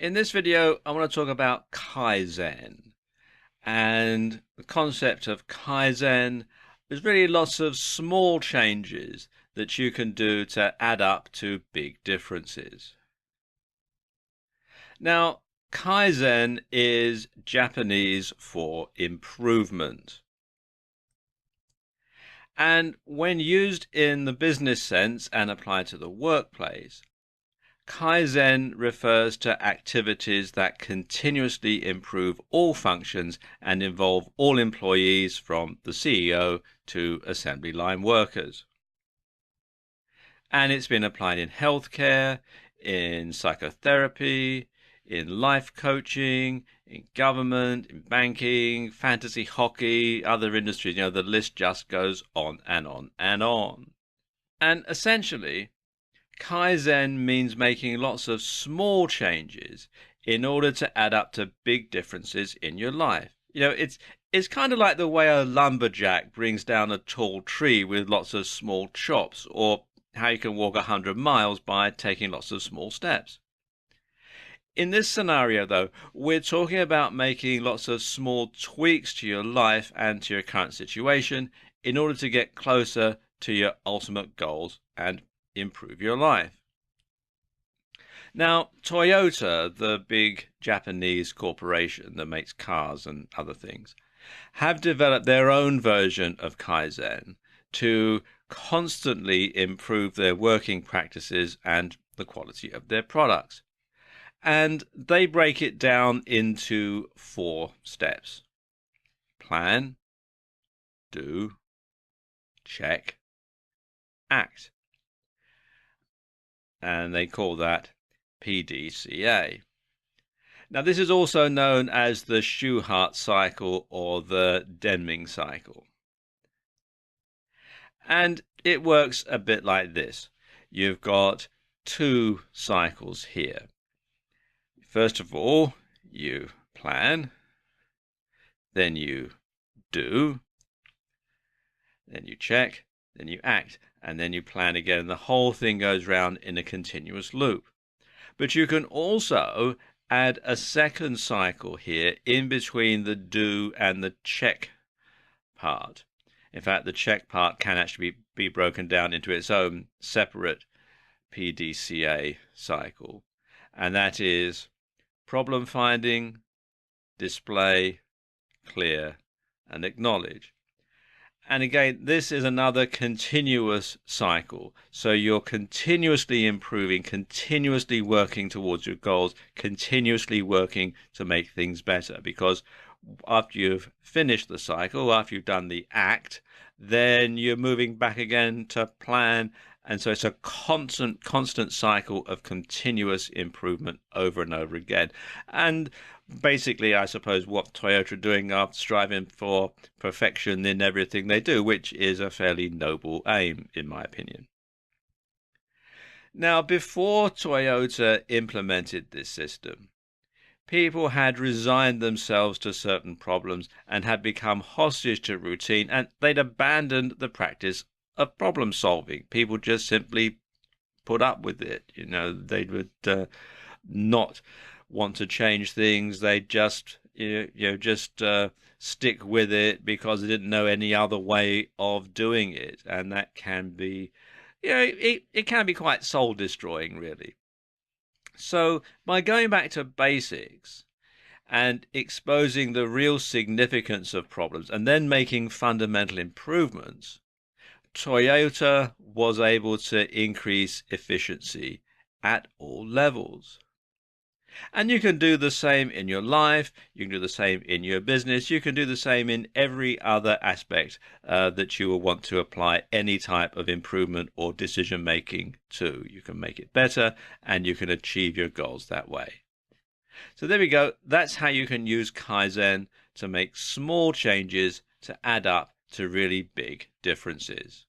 In this video, I want to talk about Kaizen. And the concept of Kaizen is really lots of small changes that you can do to add up to big differences. Now, Kaizen is Japanese for improvement. And when used in the business sense and applied to the workplace, Kaizen refers to activities that continuously improve all functions and involve all employees from the CEO to assembly line workers. And it's been applied in healthcare, in psychotherapy, in life coaching, in government, in banking, fantasy hockey, other industries. The list just goes on and on and on. And essentially, Kaizen means making lots of small changes in order to add up to big differences in your life. It's kind of like the way a lumberjack brings down a tall tree with lots of small chops, or how you can walk 100 miles by taking lots of small steps. In this scenario, though, we're talking about making lots of small tweaks to your life and to your current situation in order to get closer to your ultimate goals and improve your life. Now, Toyota, the big Japanese corporation that makes cars and other things, have developed their own version of Kaizen to constantly improve their working practices and the quality of their products. And they break it down into 4 steps: plan, do, check, act. And they call that PDCA. Now, this is also known as the Schuhart cycle or the Deming cycle. And it works a bit like this. You've got 2 cycles here. First of all, you plan, then you do, then you check, then you act, and then you plan again. The whole thing goes round in a continuous loop. But you can also add a second cycle here in between the do and the check part. In fact, the check part can actually be broken down into its own separate PDCA cycle. And that is problem finding, display, clear, and acknowledge. And again, this is another continuous cycle. So you're continuously improving, continuously working towards your goals, continuously working to make things better. Because after you've finished the cycle, after you've done the act, then you're moving back again to plan. And so it's a constant cycle of continuous improvement over and over again. And basically, I suppose what Toyota are doing are striving for perfection in everything they do, which is a fairly noble aim, in my opinion. Now, before Toyota implemented this system, people had resigned themselves to certain problems and had become hostage to routine, and they'd abandoned the practice of problem solving. People just simply put up with it. They would not want to change things. They just stick with it because they didn't know any other way of doing it, and that can be, it can be quite soul destroying, really. So by going back to basics and exposing the real significance of problems and then making fundamental improvements, Toyota was able to increase efficiency at all levels. And you can do the same in your life, you can do the same in your business, you can do the same in every other aspect that you will want to apply any type of improvement or decision making to. You can make it better and you can achieve your goals that way. So there we go. That's how you can use Kaizen to make small changes to add up to really big differences.